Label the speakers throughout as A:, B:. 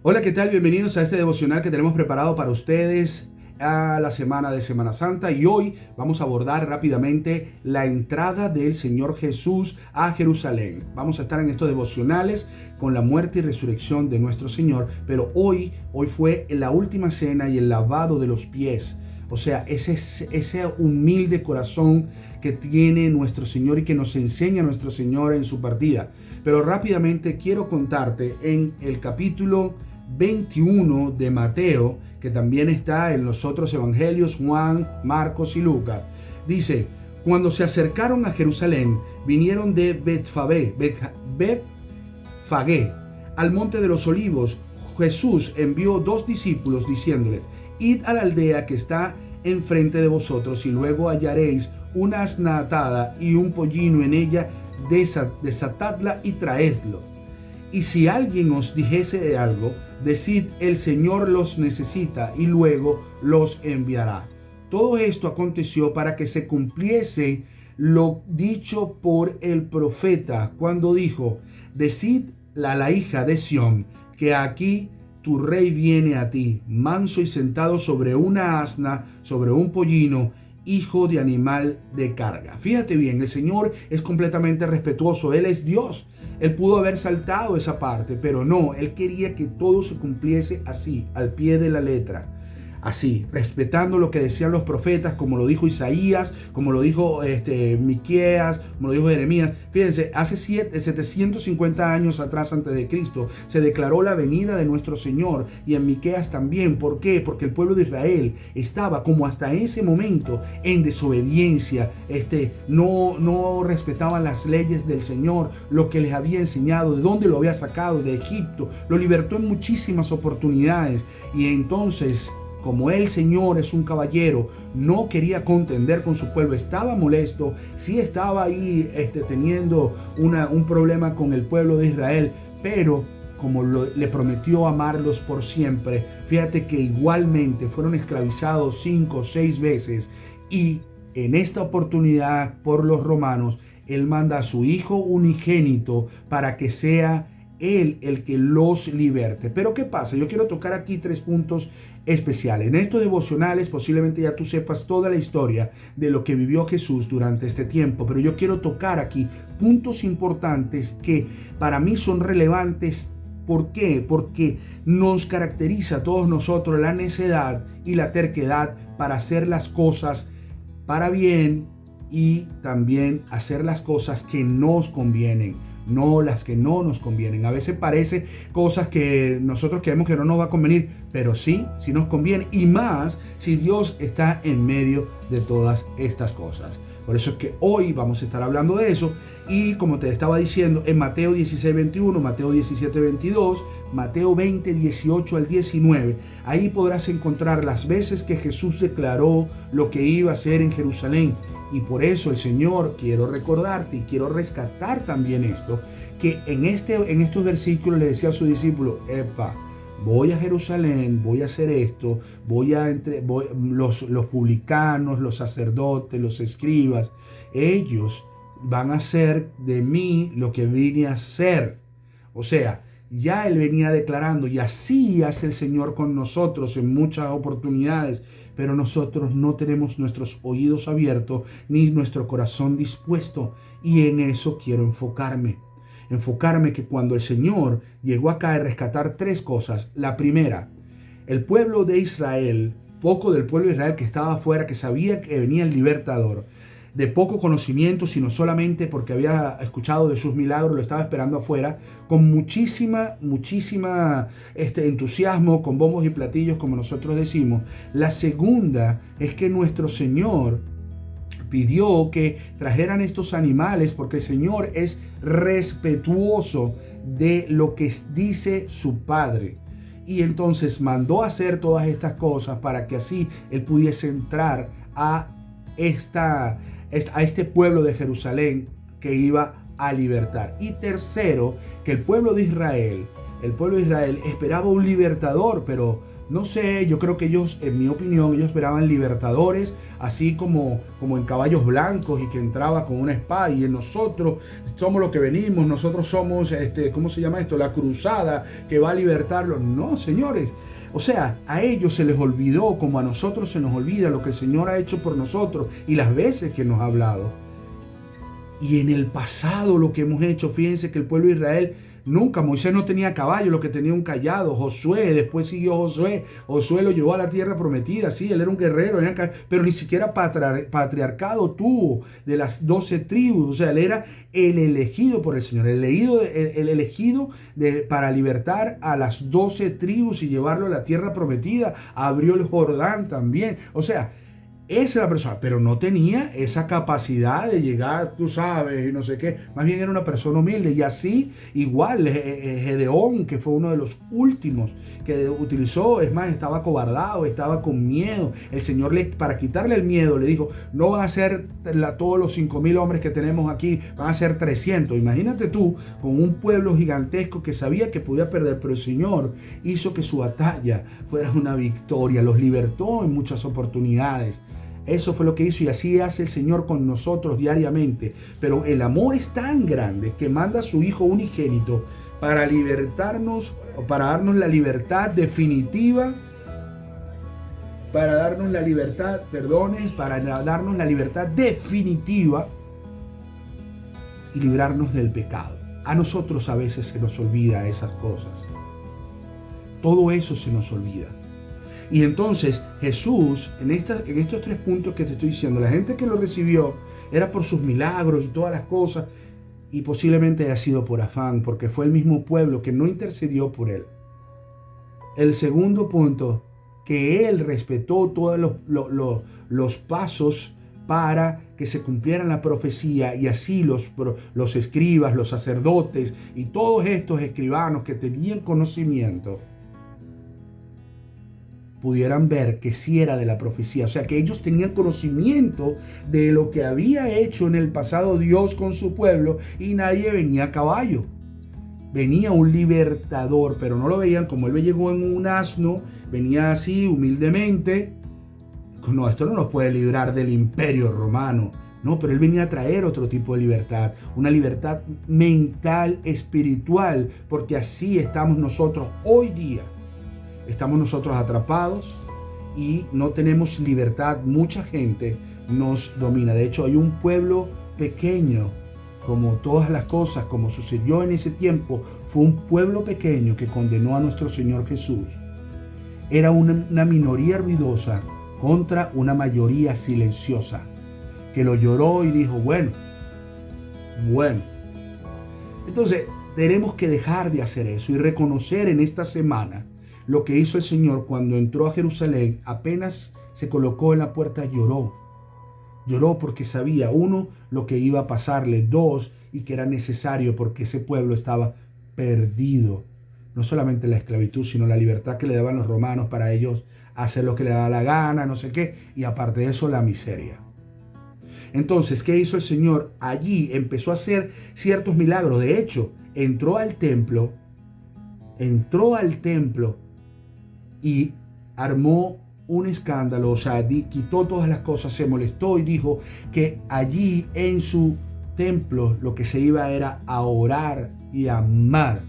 A: Hola, ¿qué tal? Bienvenidos a este devocional que tenemos preparado para ustedes a la semana de Semana Santa, y hoy vamos a abordar rápidamente la entrada del Señor Jesús a Jerusalén. Vamos a estar en estos devocionales con la muerte y resurrección de nuestro Señor, pero hoy fue la última cena y el lavado de los pies. O sea, ese humilde corazón que tiene nuestro Señor y que nos enseña nuestro Señor en su partida. Pero rápidamente quiero contarte en el capítulo 21 de Mateo, que también está en los otros evangelios, Juan, Marcos y Lucas. Dice: cuando se acercaron a Jerusalén, vinieron de Betfagé al monte de los olivos. Jesús envió 2 discípulos diciéndoles: id a la aldea que está enfrente de vosotros, y luego hallaréis una asna atada y un pollino en ella, desatadla y traedlo. Y si alguien os dijese de algo, decid: el Señor los necesita, y luego los enviará. Todo esto aconteció para que se cumpliese lo dicho por el profeta, cuando dijo: decid a la hija de Sión, que aquí tu rey viene a ti, manso y sentado sobre una asna, sobre un pollino, hijo de animal de carga. Fíjate bien, el Señor es completamente respetuoso. Él es Dios. Él pudo haber saltado esa parte, pero no, Él quería que todo se cumpliese así, al pie de la letra. Así, respetando lo que decían los profetas, como lo dijo Isaías, como lo dijo Miqueas, como lo dijo Jeremías. Fíjense, hace 750 años atrás, antes de Cristo, se declaró la venida de nuestro Señor, y en Miqueas también. ¿Por qué? Porque el pueblo de Israel estaba, como hasta ese momento, en desobediencia. No respetaban las leyes del Señor, lo que les había enseñado, de dónde lo había sacado, de Egipto. Lo libertó en muchísimas oportunidades, y entonces, como el Señor es un caballero, no quería contender con su pueblo, estaba molesto, sí estaba ahí teniendo un problema con el pueblo de Israel, pero como le prometió amarlos por siempre, fíjate que igualmente fueron esclavizados 5 o 6 veces, y en esta oportunidad por los romanos, Él manda a su Hijo unigénito para que sea Él el que los liberte. Pero ¿qué pasa? Yo quiero tocar aquí 3 puntos especiales. En estos devocionales posiblemente ya tú sepas toda la historia de lo que vivió Jesús durante este tiempo, pero yo quiero tocar aquí puntos importantes que para mí son relevantes. ¿Por qué? Porque nos caracteriza a todos nosotros la necedad y la terquedad para hacer las cosas para bien, y también hacer las cosas que nos convienen, no las que no nos convienen. A veces parece cosas que nosotros creemos que no nos va a convenir, pero sí nos conviene, y más si Dios está en medio de todas estas cosas. Por eso es que hoy vamos a estar hablando de eso, y como te estaba diciendo, en Mateo 16:21, Mateo 17:22, Mateo 20:18 al 19, ahí podrás encontrar las veces que Jesús declaró lo que iba a hacer en Jerusalén. Y por eso el Señor, quiero recordarte y quiero rescatar también esto, que en estos versículos le decía a su discípulo: voy a Jerusalén, voy a hacer esto, los publicanos, los sacerdotes, los escribas, ellos van a hacer de mí lo que vine a hacer. O sea, ya Él venía declarando, y así hace el Señor con nosotros en muchas oportunidades, pero nosotros no tenemos nuestros oídos abiertos ni nuestro corazón dispuesto, y en eso quiero enfocarme que cuando el Señor llegó acá a rescatar 3 cosas. La primera, el pueblo de Israel, poco del pueblo de Israel que estaba afuera, que sabía que venía el libertador, de poco conocimiento, sino solamente porque había escuchado de sus milagros, lo estaba esperando afuera, con muchísima entusiasmo, con bombos y platillos, como nosotros decimos. La segunda es que nuestro Señor pidió que trajeran estos animales, porque el Señor es respetuoso de lo que dice su Padre. Y entonces mandó a hacer todas estas cosas para que así Él pudiese entrar a este pueblo de Jerusalén que iba a libertar. Y tercero, que el pueblo de Israel esperaba un libertador, pero No sé, yo creo que ellos, en mi opinión, ellos esperaban libertadores, así como en caballos blancos y que entraba con una espada y en nosotros somos los que venimos, nosotros somos, ¿cómo se llama esto? La cruzada que va a libertarlos. No, señores. O sea, a ellos se les olvidó, como a nosotros se nos olvida lo que el Señor ha hecho por nosotros y las veces que nos ha hablado. Y en el pasado lo que hemos hecho, fíjense que el pueblo de Israel nunca, Moisés no tenía caballo, lo que tenía un cayado. Josué, después siguió Josué lo llevó a la tierra prometida, sí, él era un guerrero, pero ni siquiera patriarcado tuvo de las 12 tribus. O sea, él era el elegido por el Señor, el elegido para libertar a las 12 tribus y llevarlo a la tierra prometida. Abrió el Jordán también. O sea, esa era la persona, pero no tenía esa capacidad de llegar, tú sabes, y no sé qué. Más bien era una persona humilde. Y así, igual, Gedeón, que fue uno de los últimos que utilizó, es más, estaba acobardado, estaba con miedo. El Señor, para quitarle el miedo, le dijo, no van a ser todos los 5,000 hombres que tenemos aquí, van a ser 300. Imagínate tú, con un pueblo gigantesco que sabía que podía perder, pero el Señor hizo que su batalla fuera una victoria, los libertó en muchas oportunidades. Eso fue lo que hizo y así hace el Señor con nosotros diariamente. Pero el amor es tan grande que manda a su Hijo unigénito para libertarnos, o para darnos la libertad definitiva, para darnos la libertad, para darnos la libertad definitiva y librarnos del pecado. A nosotros a veces se nos olvida esas cosas. Todo eso se nos olvida. Y entonces Jesús, en estos 3 puntos que te estoy diciendo, la gente que lo recibió era por sus milagros y todas las cosas, y posiblemente haya sido por afán, porque fue el mismo pueblo que no intercedió por él. El segundo punto, que él respetó todos los pasos para que se cumpliera la profecía, y así los escribas, los sacerdotes y todos estos escribanos que tenían conocimiento pudieran ver que sí era de la profecía. O sea, que ellos tenían conocimiento de lo que había hecho en el pasado Dios con su pueblo, y nadie venía a caballo. Venía un libertador, pero no lo veían como él llegó en un asno, venía así humildemente. No, esto no nos puede librar del imperio romano. No, pero él venía a traer otro tipo de libertad, una libertad mental, espiritual, porque así estamos nosotros hoy día. Estamos nosotros atrapados y no tenemos libertad. Mucha gente nos domina. De hecho, hay un pueblo pequeño, como todas las cosas, como sucedió en ese tiempo, fue un pueblo pequeño que condenó a nuestro Señor Jesús. Era una minoría ruidosa contra una mayoría silenciosa, que lo lloró y dijo, bueno. Entonces, tenemos que dejar de hacer eso y reconocer en esta semana lo que hizo el Señor cuando entró a Jerusalén. Apenas se colocó en la puerta, lloró. Lloró porque sabía, 1, lo que iba a pasarle, 2, y que era necesario porque ese pueblo estaba perdido. No solamente la esclavitud, sino la libertad que le daban los romanos para ellos hacer lo que le daba la gana, no sé qué, y aparte de eso, la miseria. Entonces, ¿qué hizo el Señor? Allí empezó a hacer ciertos milagros. De hecho, entró al templo y armó un escándalo, o sea, quitó todas las cosas, se molestó y dijo que allí en su templo lo que se iba era a orar y a amar.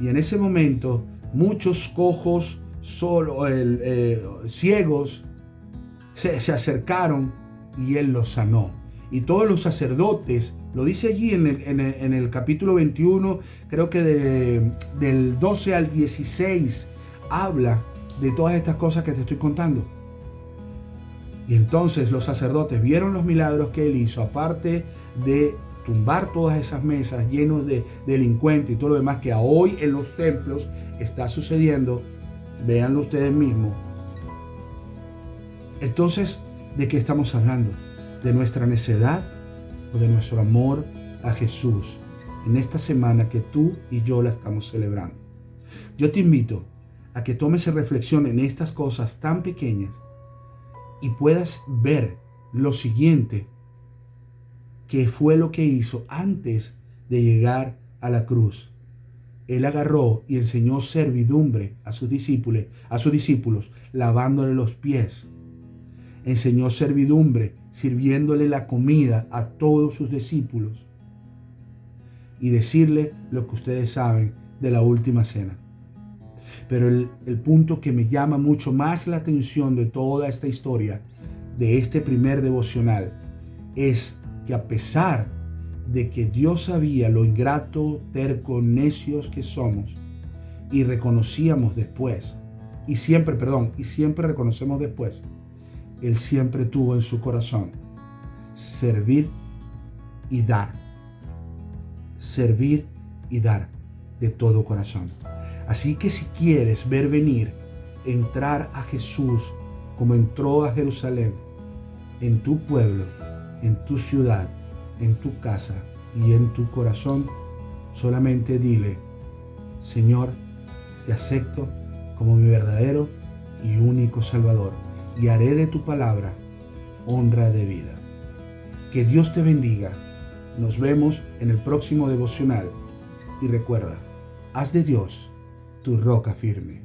A: Y en ese momento muchos cojos, ciegos, se acercaron y él los sanó. Y todos los sacerdotes, lo dice allí en el capítulo 21, creo que del 12 al 16, habla de todas estas cosas que te estoy contando. Y entonces los sacerdotes vieron los milagros que él hizo, aparte de tumbar todas esas mesas llenos de delincuentes y todo lo demás que hoy en los templos está sucediendo. Véanlo ustedes mismos. Entonces, ¿de qué estamos hablando? ¿De nuestra necedad o de nuestro amor a Jesús en esta semana que tú y yo la estamos celebrando? Yo te invito a que tomes reflexión en estas cosas tan pequeñas y puedas ver lo siguiente, que fue lo que hizo antes de llegar a la cruz. Él agarró y enseñó servidumbre a sus discípulos, lavándole los pies. Enseñó servidumbre, sirviéndole la comida a todos sus discípulos. Y decirle lo que ustedes saben de la última cena. Pero el punto que me llama mucho más la atención de toda esta historia, de este primer devocional, es que a pesar de que Dios sabía lo ingrato, terco, necios que somos, y reconocíamos después, y siempre reconocemos después, Él siempre tuvo en su corazón servir y dar. Servir y dar de todo corazón. Así que si quieres ver venir, entrar a Jesús como entró a Jerusalén, en tu pueblo, en tu ciudad, en tu casa y en tu corazón, solamente dile: Señor, te acepto como mi verdadero y único Salvador, y haré de tu palabra honra de vida. Que Dios te bendiga. Nos vemos en el próximo devocional. Y recuerda, haz de Dios tu roca firme.